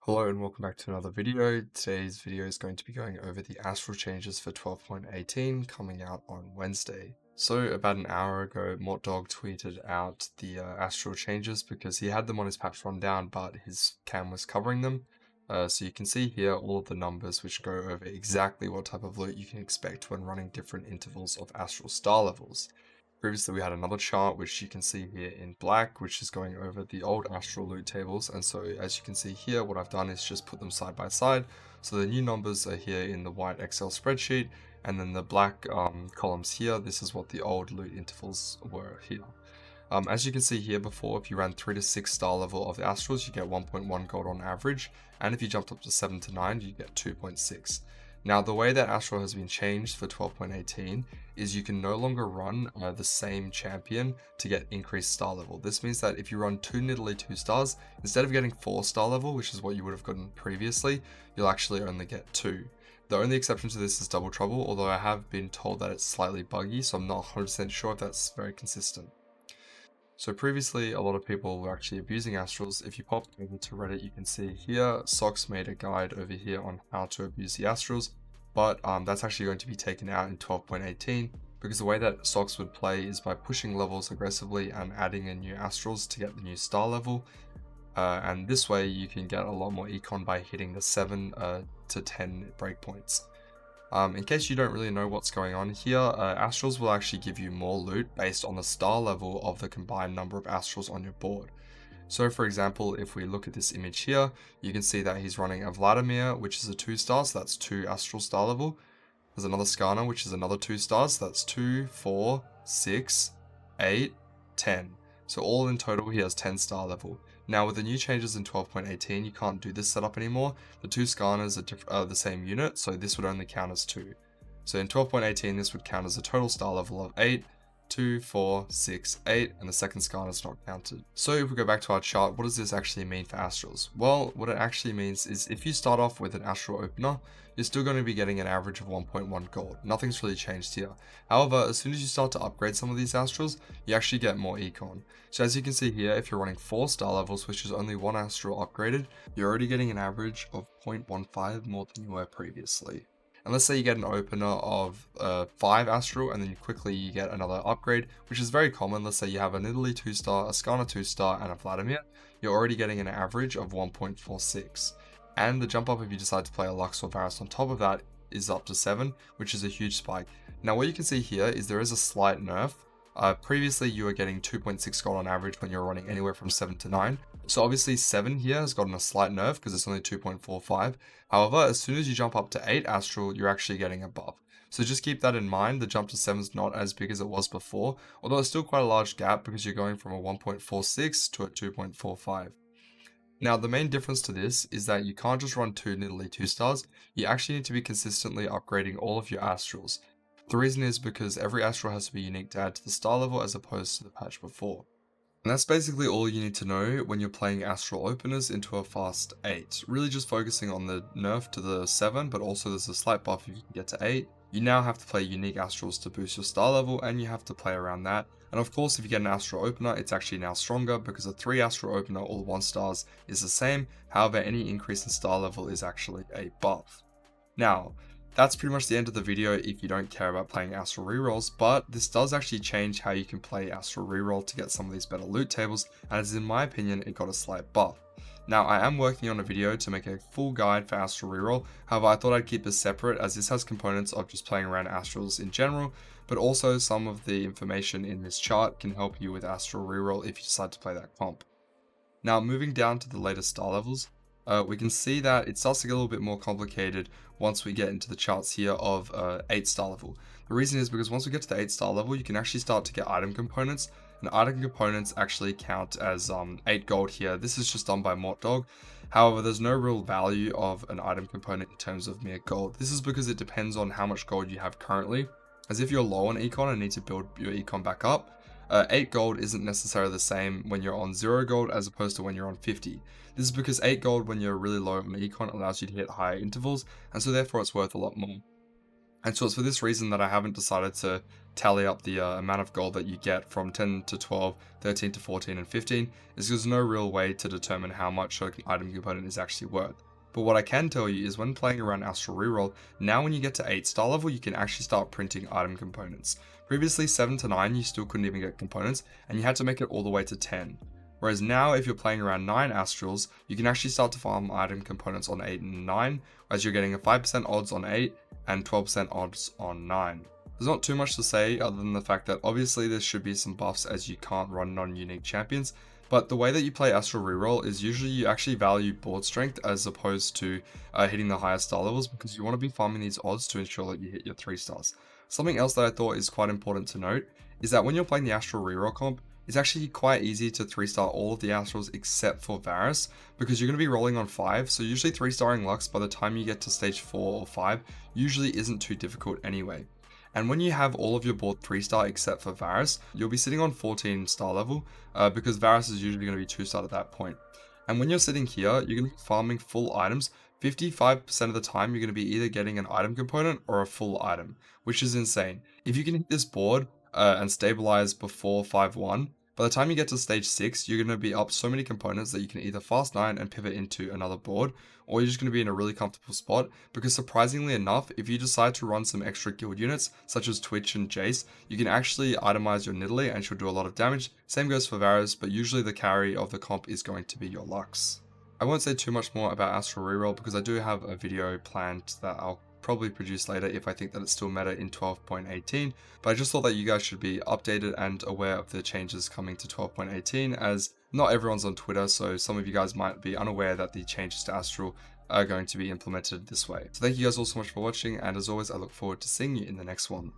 Hello and welcome back to another video. Today's video is going to be going over the astral changes for 12.18 coming out on Wednesday. So about an hour ago, Mortdog tweeted out the astral changes because he had them on his patch rundown, but his cam was covering them. So you can see here all of the numbers which go over exactly what type of loot you can expect when running different intervals of astral star levels. Previously, we had another chart, which you can see here in black, which is going over the old astral loot tables. And so as you can see here, what I've done is just put them side by side. So the new numbers are here in the white Excel spreadsheet, and then the black columns here, this is what the old loot intervals were here. As you can see here before, if you ran 3 to 6 star level of the astrals, you get 1.1 gold on average. And if you jumped up to 7 to 9, you get 2.6. Now, the way that Astral has been changed for 12.18 is you can no longer run the same champion to get increased star level. This means that if you run 2 Nidalee 2 stars, instead of getting 4 star level, which is what you would have gotten previously, you'll actually only get 2. The only exception to this is Double Trouble, although I have been told that it's slightly buggy, so I'm not 100% sure if that's very consistent. So previously, a lot of people were actually abusing astrals. If you pop over to Reddit, you can see here, Socks made a guide over here on how to abuse the astrals, but that's actually going to be taken out in 12.18 because the way that Socks would play is by pushing levels aggressively and adding in new astrals to get the new star level. And this way you can get a lot more econ by hitting the 7 to 10 breakpoints. In case you don't really know what's going on here, astrals will actually give you more loot based on the star level of the combined number of astrals on your board. So for example, if we look at this image here, you can see that he's running a Vladimir, which is a 2 star, so that's 2 astral star level. There's another Skarner, which is another 2 stars, so that's 2, 4, 6, 8, 10. So all in total, he has 10 star level. Now with the new changes in 12.18, you can't do this setup anymore. The 2 Skarners are the same unit, so this would only count as 2. So in 12.18, this would count as a total star level of 8, 2, 4, 6, 8, and the second Skarner is not counted. So if we go back to our chart, what does this actually mean for astrals? Well, what it actually means is if you start off with an astral opener, you're still going to be getting an average of 1.1 gold. Nothing's really changed here. However, as soon as you start to upgrade some of these astrals, you actually get more econ. So as you can see here, if you're running 4 star levels, which is only 1 astral upgraded, you're already getting an average of 0.15 more than you were previously. And let's say you get an opener of 5 astral and then you get another upgrade, which is very common. Let's say you have a Nidalee 2 star, a Skarner 2 star, and a Vladimir. You're already getting an average of 1.46. And the jump up if you decide to play a Lux or Varus on top of that is up to 7, which is a huge spike. Now what you can see here is there is a slight nerf. Previously you were getting 2.6 gold on average when you're running anywhere from 7 to 9. So obviously 7 here has gotten a slight nerf because it's only 2.45. However, as soon as you jump up to 8 astral, you're actually getting a buff. So just keep that in mind. The jump to 7 is not as big as it was before, although it's still quite a large gap because you're going from a 1.46 to a 2.45. Now, the main difference to this is that you can't just run 2 Nidalee 2 stars, you actually need to be consistently upgrading all of your astrals. The reason is because every astral has to be unique to add to the star level as opposed to the patch before. And that's basically all you need to know when you're playing astral openers into a fast 8. Really just focusing on the nerf to the 7, but also there's a slight buff if you can get to 8. You now have to play unique astrals to boost your star level, and you have to play around that. And of course, if you get an astral opener, it's actually now stronger because a 3 astral opener all 1 stars is the same. However, any increase in star level is actually a buff. Now, that's pretty much the end of the video if you don't care about playing astral rerolls, but this does actually change how you can play astral reroll to get some of these better loot tables, and as in my opinion, it got a slight buff. Now, I am working on a video to make a full guide for astral reroll, however I thought I'd keep this separate as this has components of just playing around astrals in general, but also some of the information in this chart can help you with astral reroll if you decide to play that comp. Now, moving down to the later star levels, we can see that it starts to get a little bit more complicated once we get into the charts here of 8 star level. The reason is because once we get to the 8 star level, you can actually start to get item components, and item components actually count as 8 gold here. This is just done by Mortdog. However, there's no real value of an item component in terms of mere gold. This is because it depends on how much gold you have currently, as if you're low on econ and need to build your econ back up. 8 gold isn't necessarily the same when you're on 0 gold as opposed to when you're on 50. This is because 8 gold when you're really low on econ allows you to hit higher intervals, and so therefore it's worth a lot more. And so it's for this reason that I haven't decided to tally up the amount of gold that you get from 10 to 12, 13 to 14, and 15, is there's no real way to determine how much an item component is actually worth. But what I can tell you is when playing around Astral Reroll, now when you get to 8 star level, you can actually start printing item components. Previously 7 to 9, you still couldn't even get components, and you had to make it all the way to 10. Whereas now, if you're playing around 9 astrals, you can actually start to farm item components on 8 and 9, as you're getting a 5% odds on 8 and 12% odds on 9. There's not too much to say other than the fact that obviously there should be some buffs as you can't run non-unique champions, but the way that you play Astral Reroll is usually you actually value board strength as opposed to hitting the higher star levels, because you want to be farming these odds to ensure that you hit your 3 stars. Something else that I thought is quite important to note is that when you're playing the Astral Reroll comp, it's actually quite easy to 3-star all of the Astrals except for Varus, because you're going to be rolling on 5, so usually 3-starring Lux by the time you get to stage 4 or 5 usually isn't too difficult anyway. And when you have all of your board 3-star except for Varus, you'll be sitting on 14 star level, because Varus is usually going to be 2-star at that point. And when you're sitting here, you're going to be farming full items. 55% of the time, you're going to be either getting an item component or a full item, which is insane. If you can hit this board and stabilize before 5-1, by the time you get to stage 6, you're going to be up so many components that you can either fast 9 and pivot into another board, or you're just going to be in a really comfortable spot, because surprisingly enough, if you decide to run some extra guild units, such as Twitch and Jace, you can actually itemize your Nidalee and she'll do a lot of damage. Same goes for Varus, but usually the carry of the comp is going to be your Lux. I won't say too much more about Astral Reroll because I do have a video planned that I'll probably produce later if I think that it's still meta in 12.18, but I just thought that you guys should be updated and aware of the changes coming to 12.18, as not everyone's on Twitter, so some of you guys might be unaware that the changes to Astral are going to be implemented this way. So thank you guys all so much for watching, and as always I look forward to seeing you in the next one.